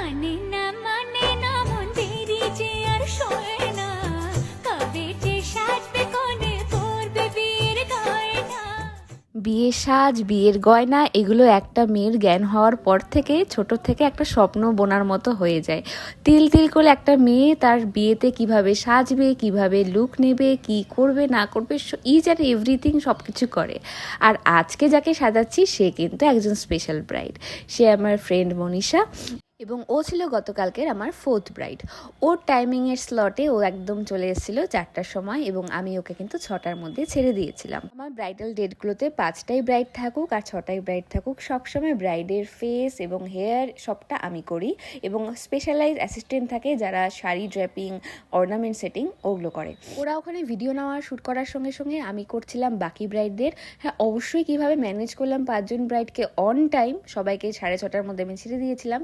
মানে না মন দেরি যে আর সয় না, কবে যে সাজবে কোণে পড়বে বিয়ের গয়না। বিয়ের সাজ, বিয়ের গয়না এগুলো একটা মেয়ের জ্ঞান হওয়ার পর থেকে ছোট থেকে একটা স্বপ্ন বোনার মতো হয়ে যায়। তিল তিল করে একটা মেয়ে তার বিয়েতে কিভাবে সাজবে, কিভাবে লুক নেবে, কি করবে না করবে, ইচ অ্যান্ড এভরিথিং সব কিছু করে। আর আজকে যাকে সাজাচ্ছি সে কিন্তু একজন স্পেশাল ব্রাইড। সে আমার ফ্রেন্ড মনীষা এবং ও ছিল গতকালকের আমার 4th ব্রাইড। ওর টাইমিংয়ের স্লটে ও একদম চলে এসেছিলো 4টার সময় এবং আমি ওকে কিন্তু 6টার মধ্যে ছেড়ে দিয়েছিলাম। আমার ব্রাইডাল ডেটগুলোতে 5টাই ব্রাইড থাকুক আর 6টাই ব্রাইড থাকুক, সবসময় ব্রাইডের ফেস এবং হেয়ার সবটা আমি করি এবং স্পেশালাইজ অ্যাসিস্ট্যান্ট থাকে যারা শাড়ি ড্র্যাপিং, অর্নামেন্ট সেটিং ওগুলো করে। ওরা ওখানে ভিডিও নেওয়া শ্যুট করার সঙ্গে সঙ্গে আমি করছিলাম বাকি ব্রাইডদের। হ্যাঁ, অবশ্যই কীভাবে ম্যানেজ করলাম 5জন ব্রাইডকে অন টাইম সবাইকে 6:30টার মধ্যে আমি ছেড়ে দিয়েছিলাম।